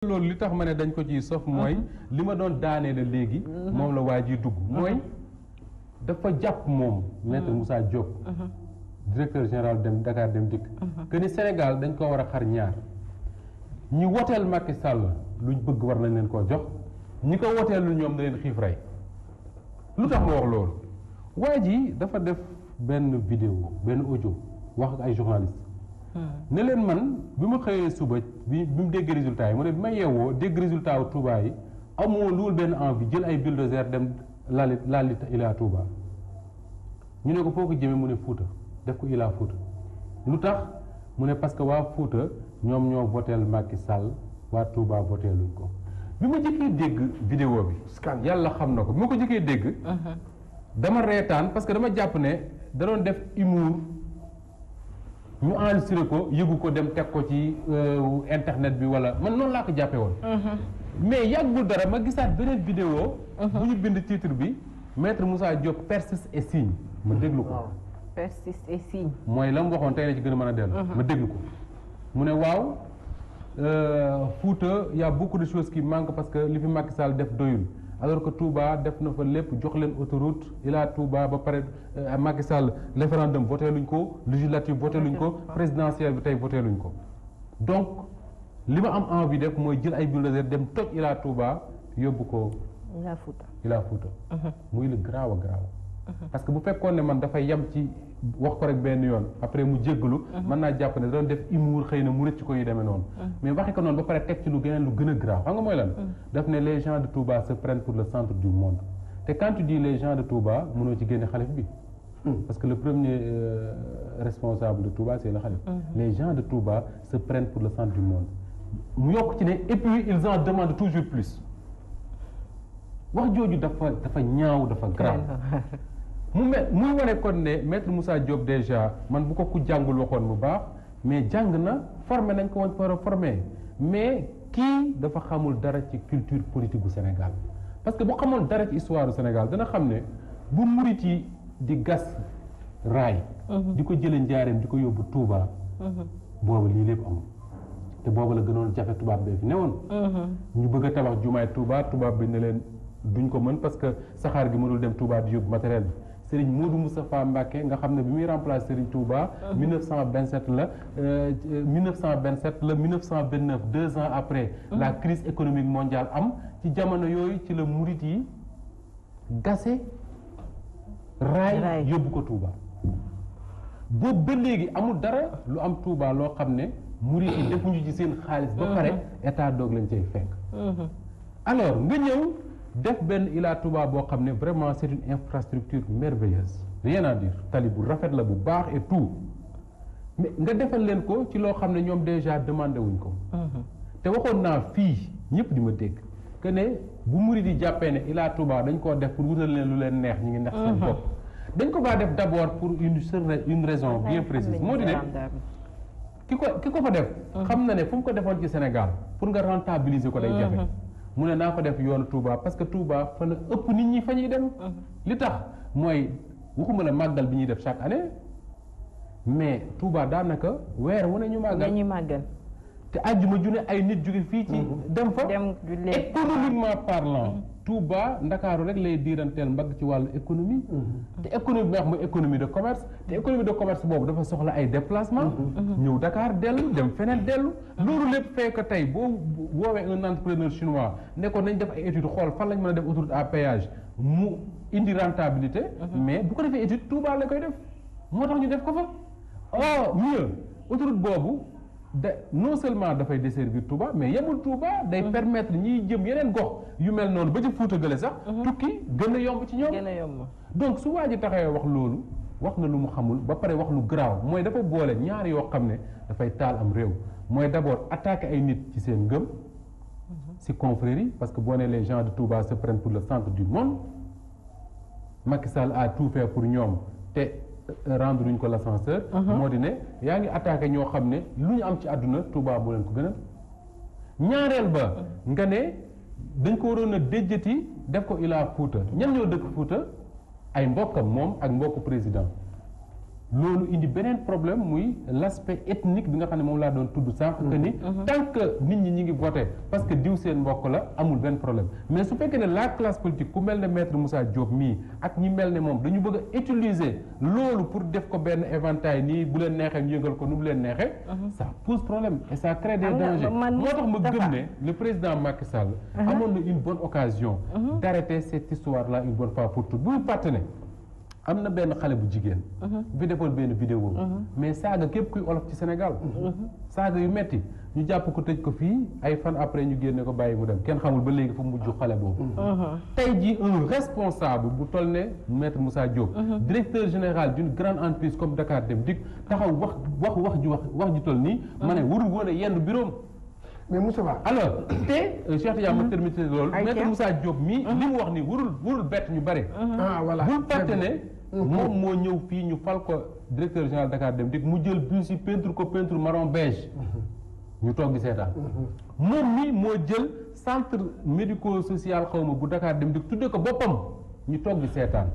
loolu li tax ma ne dañ ko ciy sof mooy li ma doon daanee la léegi moom la waa ji dugg mooy dafa jàpp moom maître Moussa Diop directeur général dem Dakar Dem Dikk que ni Sénégal dañ ko war a xar ñaar ñi woteel Macky Sall luñ bëgg war nañ leen koo jox ñi ko woteel lu ñoom na leen xiif rey lu tax ma wax loolu waa ji dafa def benn vidéo benn audio wax ak ay journaliste ne leen man bi ma xëyee suba bi mu dégg résultat yi mu ne bi ma yeewoo dégg résultat wu Touba yi amoo luul benn envie jël ay bulldozer dem laali Ila Touba ñu ne ko foo ko jëmee mu ne Fouta def ko Ila Fouta lu tax mu ne parce que waa Fouta ñoom ñoo voteel Macky Sall waa Touba voteeluñ ko bi ma jëkkee dégg vidéo bi yàlla xam na ko bi ma ko jëkkee dégg dama reetaan parce que dama jàpp ne da doon def humour ñu enregistré ko yëgu ko dem teg ko ci internet bi wala man noonu laa ko jàppee woon mais yàggul dara ma gisaat beneen vidéo bu ñu bind titre bi maître Moussa Diop persiste et signe ma déglu ko persiste et signe mooy la mu waxoon tey na ci gën a mën a dellu ma déglu ko mu ne waaw Fouta y a beaucoup de choses qui manquent parce que li fi Macky Sall def doyul alors que Touba def na fa lépp jox leen autoroute Ila Touba ba pare Macky Sall référendum voté luñ ko législative voté luñ ko présidentielle bi tey voté luñ ko donc li ma am envie def mooy jël ay bulldozer dem toj Ila Touba yóbbu ko Ila Fouta muy lu garaaw a garaaw parce que bu fekkoon ne man dafay yem ci wax ko rek benn yoon après mu jéggalu mën naa jàpp ne da doon def humour xëy na mu rëcc ko yu demee noonu mais waxi ko noonu ba pare teg ci lu gën a grave xam nga mooy lan daf ne les gens de Touba se prennent pour le centre du monde te quand tu dis les gens de Touba mënoo ci génne xalif bi parce que le premier responsable de Touba c'est le xalif les gens de Touba se prennent pour le centre du monde mu yokk ci ne et puis ils en demandent toujours plus wax jooju dafa ñaaw dafa grave muy wane kon ne maître Moussa Diop déjà man bu ko ku jàngul waxoon bu baax mais jàng na formé nañ ko woon war a formé mais kii dafa xamul dara ci culture politique bu Sénégal parce que bu xamul dara ci histoire du Sénégal dana xam ne bu murit yi di gas raay di ko jëlee njaareem di ko yóbbu Touba boobu lii lépp amul te boobu la gënoon jafe tubaab bee fi newoon ñu bëgg a tabax jumaay Touba tubaab bi ne leen duñ ko mën parce que saxaar gi mënul dem Touba di yóbbu matériel bi Serigne Modou Moustapha Mbacké nga xam ne bi muy remplacer Serigne Touba 1927 la 1929 2 ans après la crise économique mondiale am ci jamono yooyu ci la murit yi gase raay yóbbu ko Touba boobu ba léegi amul dara lu am Touba loo xam ne murit yi defuñu ci seen xaalis ba pare état doog lañ cay fekk alors nga ñëw def benn Ila Touba boo xam ne vraiment c'est une infrastructure merveilleuse rien à dire tali bu rafet la bu baax et tout mais nga defal leen ko ci loo xam ne ñoom déjà demandé wuñ ko te waxoon naa fii ñëpp di ma dégg que ne bu murid yi jàppee ne Ila Touba dañ koo def pour wutal leen lu leen neex ñu ngi neex seen bopp dañ ko faa def d'abord pour une raison bien précise moo di ne ki ko fa def xam na ne fu mu ko defoon ci Sénégal pour nga rentabiliser ko day jafe mu ne naa ko def yoonu Touba parce que Touba fa la ëpp nit ñi fa ñuy dem li tax mooy waxuma la màggal bi ñuy def chaque année mais Touba daanaka weer wu ne ñu màggal te àjjuma ju ne ay nit jóge fii ci dem fa économiquement parlant Touba Ndakaaru rek lay diiranteel mbagg ci wàllu économie te économie bi wax mooy économie de commerce te économie de commerce boobu dafa soxla ay déplacement ñëw Dakar dellu dem feneen dellu loolu lépp fekk tey boo woowee un entrepreneur chinois ne ko nañ def ay études xool fan lañ mën a def autoroute à péage mu indi rentabilité mais bu ko defee étude Touba la koy def moo tax ñu def ko fa mieux autoroute boobu non seulement dafay desservir Touba mais yemul Touba day permettre ñiy jëm yeneen gox yu mel noonu ba ci Fuuta Gële sax tukki gën a yomb ci ñoom donc su waa ji taxawee wax loolu wax na lu mu xamul ba pare wax lu garaaw mooy dafa boole ñaar yoo xam ne dafay taal am réew mooy d'abord attaquer ay nit ci seen ngëm ci confrérie parce que boo nee les gens de Touba se prennent pour le centre du monde Macky Sall a tout fait pour ñoom te rendre luñ ko l'ascenseur moo di ne yaa ngi attaqué ñoo xam ne lu ñu am ci àdduna Touba moo leen ko gënal ñaareel ba nga ne dañ ko waroon a déjjati def ko Ila Fouta ñan ñoo dëkk Fouta ay mbokkam moom ak mbokku président loolu indi beneen problème muy l'aspect ethnique bi nga xam ne moom laa doon tudd sànq que ni tant que nit ñi ngi voté parce que diw seen mbokk la amul benn problème mais su fekkee ne la classe politique ku mel ne maître Moussa Diop mii ak ñi mel ne moom dañu bëgg a utiliser loolu pour def ko benn éventail nii bu leen neexee ñu yëngal ko nu mu leen neexee ça pose problème et ça crée des dangers moo tax ma gëm ne le président Macky Sall amoon na une bonne occasion d'arrêter cette histoire là une bonne fois pour toutes bu mu fàtte ne am na benn xale bu jigéen bi defoon benn vidéo mais saaga képp kuy olof ci Sénégal saaga yu metti ñu jàpp ko tëj ko fii ay fan après ñu génne ko bàyyi mu dem kenn xamul ba léegi fu mujj xale boobu tey jii un responsable bu toll ne maître Moussa Diop directeur général d'une grande entreprise comme Dakar Dem Dikk taxaw wax ju toll nii ma ne warul woon a yenn bureau mais Moussa Ba alors te Cheikh Tidiane ma terminer loolu maître Moussa Diop mii li mu wax ni warul bett ñu bare voilà bul fàtte ne moom moo ñëw fii ñu fal ko directeur général Dakar Dem Dikk mu jël bus yi peinture ko peinture marron beige ñu toog di seetaan moom mi moo jël centre médico social xaw ma bu Dakar Dem Dikk tudde ko boppam ñu toog di seetaan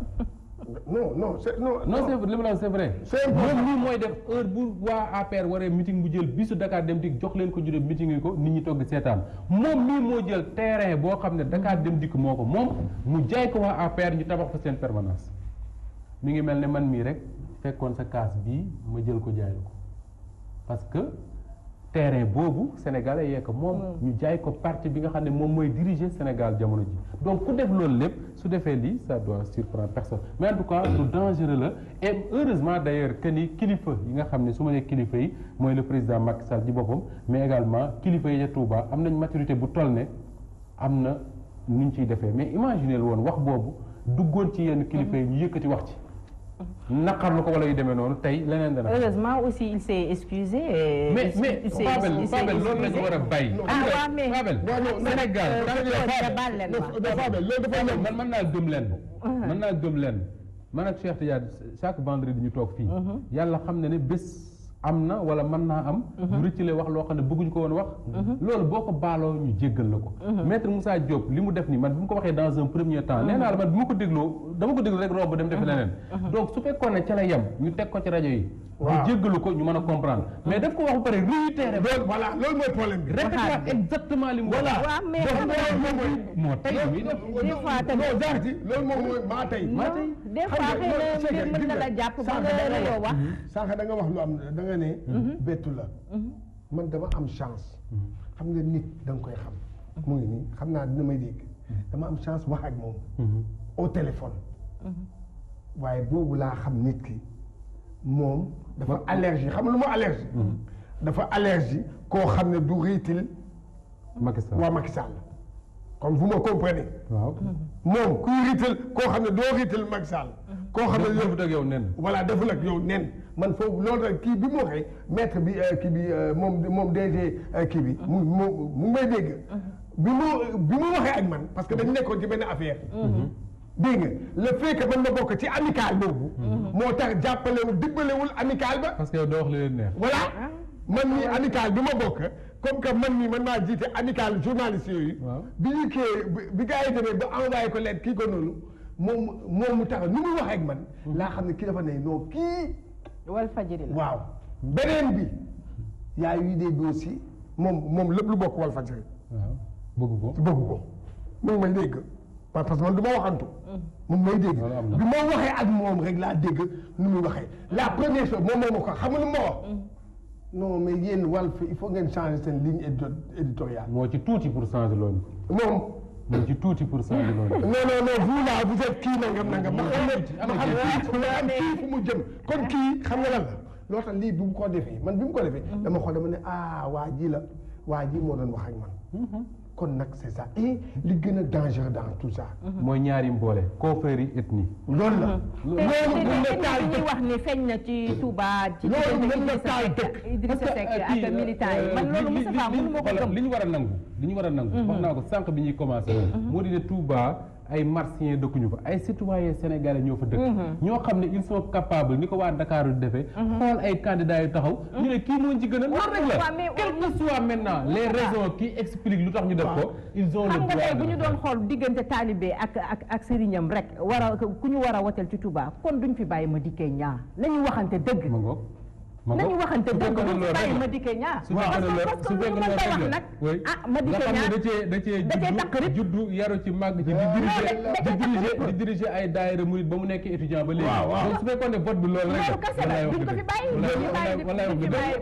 non c'est li ma la wax c'est vrai moom mii mooy def heure bu waa APR waree meeting bu jël bisu Dakar Dem Dikk jox leen ko ñu dem meeting yi ko nit ñi toog di seetaan moom mii moo jël terrain boo xam ne Dakar Dem Dikk moo ko moom mu jaay ko waa APR ñu tabax fa seen permanence mi ngi mel ne man mii rek fekkoon sa kaas bii ma jël ko jaay ko parce que terrain boobu sénégalais yee ko moom ñu jaay ko parti bi nga xam ne moom mooy diriger Sénégal jamono ji donc ku def loolu lépp su defee lii ça doit surprendre personne mais en tout cas lu dangereux la et heureusement d'ailleurs que ni kilifa yi nga xam ne su ma nee kilifa yi mooy le président Macky Sall ci boppam mais également kilifa yi ca Touba am nañ maturité bu toll ne am na nu ñu ciy defee mais imaginez woon wax boobu duggoon ci yenn kilifa yi ñu yëkkati wax ci naqar lu ko wala yu demee noonu tey leneen dana. heureusement aussi il s'est excusé. mais Fabel loolu la ñu war a bàyyi. Fabel Sénégal. Fabel loolu dafa ñëw man mën naa gëm leen. mën naa gëm leen man ak Cheikh Tidiane chaque vendredi ñu toog fii. yàlla xam na ne bés am na wala mën naa am. ñu rëccale wax loo xam ne bëgguñu ko woon wax. loolu boo ko baaloo ñu jéggal la ko. maître Moussa Diop li mu def nii man bi mu ko waxee dans un premier temps nee naa la man bi ma ko dégloo dama ko déglu rek romb dem defi leneen. donc su fekkoon ne ca la yem ñu teg ko ci rajo yi. ñu jéggalu ko ñu mën a comprendre mais daf ko wax ba pare réitéré. voilà loolu mooy problème bi. répété exactement li mu wax. waaw mais moo tey des fois tamit non jaarati loolu moom mooy maa tey. des fois xëy na mbir mën na la jàpp ba nga la yoo wax. sànq da nga wax lu am da nga ne. bettu la. man dama am chance. xam nga nit da nga koy xam. mu ngi nii xam naa dina may dégg. dama am chance wax ak moom. au téléphone. waaye boobu laa xam nit ki moom. dafa allergie xam nga lu ma allergie. dafa allergie koo xam ne du riitil. Macky Sall waa Macky Sall. comme vous me comprenez. waaw moom kuy riital koo xam ne doo riital Macky Sall. koo xam ne defut ak yow nen. voilà deful ak yow nen man foofu loolu rek kii bi mu waxee maître bi kii bi moom DG kii bi. mu may dégg. bi mu waxee ak man parce que dañu nekkoon ci benn affaire. dégg nga le fait que man ma bokk ci amical boobu. moo tax jàppalewul dimbalewul amical ba. parce que yow doo wax li leen neex. voilà man mii amical bi ma bokk comme que man mii man maa jiite amical journaliste yooyu. bi ñu kii bi gars yi demee ba envoyé ko lettre kii ko noonu moom mu tax nu muy waxee ak man. laa xam ne kii dafa ne non kii. Walfadjri la waaw beneen bi y a eu des dossiers moom lépp lu bokk Walfadjri. waaw bëgg ko mu ngi may dégg. parce que man du ma waxantu. mu ngi may dégg bi ma waxee ak moom rek laa dégg nu muy waxee la première chose moom moo ma ko xam nga lu ma wax. non mais yéen Walf il faut ngeen changer seen ligne éditoriale. moo ci tuuti pour changer loolu. moom. moo ci tuuti pour changer loolu. non vous là vous êtes kii nangam. ma xam ne kii fu mu jëm kon kii xam nga lan la. loo tax lii bi mu ko defee man bi mu ko defee. dama xool dama ne waa ji moo doon wax ak man. kon nag c'est ça et li gën a dangereux dans tout ça. mooy ñaari mboole confrérie ethnie. loolu la. loolu mën na taal dëkk wax ni feeñ na ci Touba. ci loolu mën na taal dëkk Idrissa Seck ak militant yi man loolu Moustapha mënu ma ko gëm. li ñu war a nangu. wax naa ko sànq bi ñuy commencé woon. moo di ne Touba ay martiens dëkkuñu fa ay citoyens sénégalais ñoo fa dëkk. ñoo xam ne ils sont capables ni ko waa Dakar di defee. xool ay candidats yu taxaw. ñu ne kii moo ci gën a loolu rek la quel que soit maintenant les raisons qui expliquent lu tax ñu def ko. ils ont le droit xam nga tey bu ñu doon xool diggante taalibe ak sëriñam rek ku ñu war a woteel ci Touba kon duñ fi bàyyi Madické Niang nañu waxante dëgg. nañu waxante dëgg bu bàyyi Madické Niang parce que lu mën a wax nag Madické Niang da cee takk rek juddu yaru ci màgg ci di diriger ay daayira murid ba mu nekk étudiant ba léegi donc su fekkoon ne vote bi loolu rek loolu kese la duñ ko fi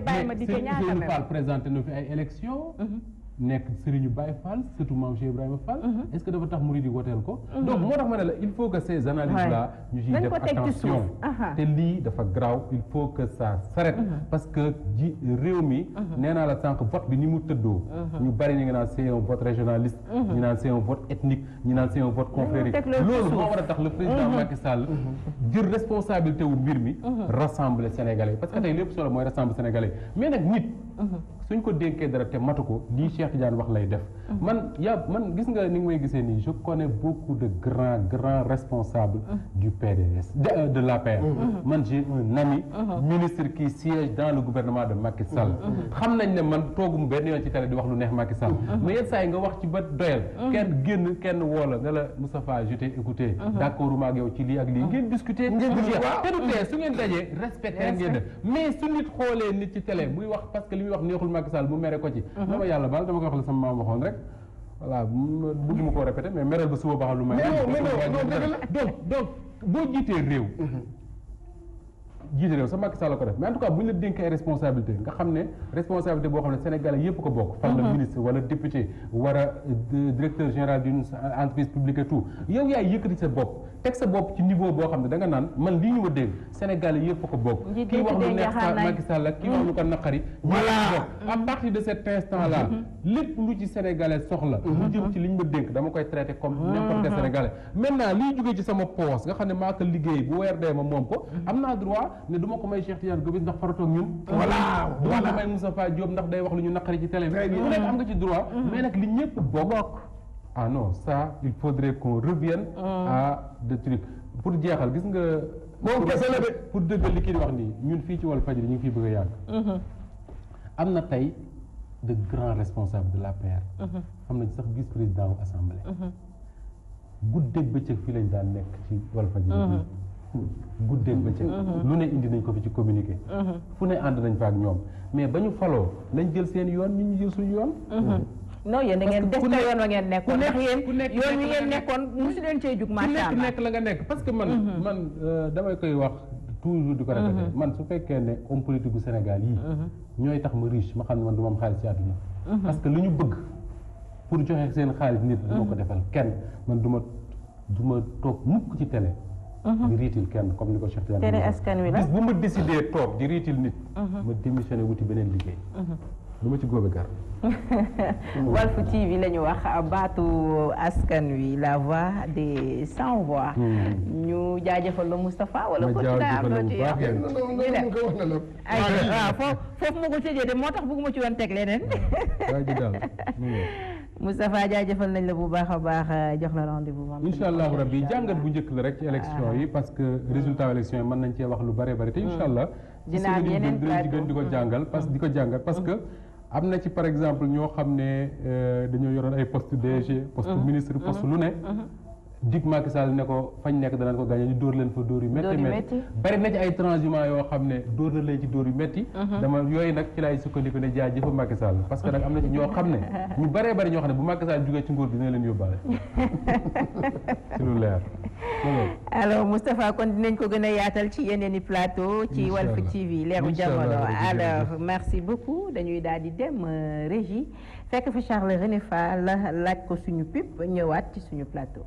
bàyyi Madické Niang Serigne Fall présenté na fi ay élection nekk Serigne Baye Fall surtout Mame Cheikh Ibrahima Fall est-ce que dafa tax murid yi woteel ko donc moo tax ma ne la il faut que ces analyses là ñu ciy def attention te lii dafa graaw il faut que ça s'arrête parce que réew mi nee naa la sànq vote bi ni mu tëddoo ñu bari ñu ngi naan c'est un vote régionaliste ñu naan c'est un vote ethnique ñu naan c'est un vote confrérique loolu moo war a tax le président Macky Sall jël responsabilité wu mbir mi rassembler Sénégalais parce que tey lépp solo mooy rassembler Sénégalais mais nag nit suñ ko dénkee dara te matu ko lii Cheikh Tidiane wax lay def man gis nga ni nga may gisee nii je connais beaucoup de grands responsables du PDS de l'APR man j'ai un ami ministre qui siège dans le gouvernement de Macky Sall xam nañ ne man toogum benn yoon ci télé di wax lu neex Macky Sall mais yenn saa yi nga wax ci ba doyal kenn woola nga la Moustapha je t'ai écouté d'accord ma ak yow ci lii ak lii ngeen discuter te du tee su ngeen dajee respecté ngeen def mais su nit xoolee nit ci télé muy wax parce que li muy wax neexul Macky Sall mu mere ko ci dama yàlla baal dama ko wax la sama maam waxoon rek voilà bëgguma koo répété mais mereel ba suba ba xam lu may donc boo jiitee réew sa Macky Sall la ko def mais en tout cas bu ñu la dénkee ay responsabilité nga xam ne responsabilité boo xam ne Sénégalais yëpp ko bokk fal la ministre wala député wala directeur général d'une entreprise publique et tout yow yaay yëkkati sa bopp teg sa bopp ci niveau boo xam ne da nga naan man lii ñu ma dégg Sénégalais yëpp ko bokk kii wax lu neex Macky Sall la kii wax lu ko naqari voilà à partir de cet instant là lépp lu ci Sénégalais soxla lu jëm ci li ñu ma dénk dama koy traité comme n'importe quel Sénégalais maintenant liy jógee ci sama poos nga xam ne maa ko liggéey bu weer dee ma moom ko am naa droit ne du ma ko may Cheikh Tidiane Gomis ndax faratoog ñun voilà du ma ko may Moustapha Diop ndax day wax lu ñu naqari ci télé bi mu nekk am nga ci droit mais nag li ñëpp bokk ah non ça il faudrait qu'on revienne à des trucs pour jeexal gis nga moom kese la de pour dëggal li kii di wax nii ñun fii ci Walfadjri ñu ngi fii bëgg a yàgg am na tey de grands responsables de l'APR am na ci sax vice-président wu assemblée guddeeg bëccëg fii lañ daan nekk ci Walfadjri guddeeg bëccëg lu ne indi nañ ko fi ci communiqué fu ne ànd nañ fa ak ñoom mais ba ñu faloo lañ jël seen yoon ñun ñu jël suñu yoon non yéen da ngeen des na yoon wa ngeen nekkoon ndax yéen yoon wi ngeen nekkoon mosu leen cee jug macha allah nekk la nga nekk parce que man damay koy wax toujours di ko répété man su fekkee ne homme politique bu Sénégal yii ñooy tax ma riche ma xam ne man du ma am xaalis ci àdduna parce que lu ñu bëgg pour joxe seen xaalis nit du ma ko defal kenn man du ma toog mukk ci télé di riitil kenn comme ni ko Cheikh Tidiane tere askan wi la bis bu ma décidé toog di riitil nit ma démissionné wuti beneen liggéey du ma ci góobe gar Walf TV la ñu wax baatu askan wi la voix des sans voix ñu jaajëfal la Moustapha wala ko daa am loo ci wax waaw foofu ma ko tëjee de moo tax bëgguma ci woon teg leneen Moustapha jaajëfal nañ la bu baax a baax jox la rendez-vous incha allahu rabbi jàngat bu njëkk la rek ci élection yi parce que résultat élection yi mën nañ cee wax lu bare bari te incha allah dina am yeneen plateau di ko jàngal parce que am na ci par exemple ñoo xam ne dañoo yoroon ay poste DG poste ministre poste lu ne dig Macky Sall ne ko fañ nekk danañ ko gagné ñu dóor leen fa dóor yu métti bari na ci ay transhumants yoo xam ne dóor na leen ci dóor yu métti dama yooyu nag ci laay sukkandiku ne jaajëf Macky Sall parce que nag am na ci ñoo xam ne ñu bëree bëri ñoo xam ne bu Macky Sall jógee ci nguur bi dina leen yóbbaale ci lu leer alors Moustapha kon dinañ ko gën a yaatal ci yeneen i plateau ci Walf TV leeru jamono alors merci beaucoup dañuy daal di dem régie fekk fi Charles René Fall laaj ko suñu pub ñëwaat ci suñu plateau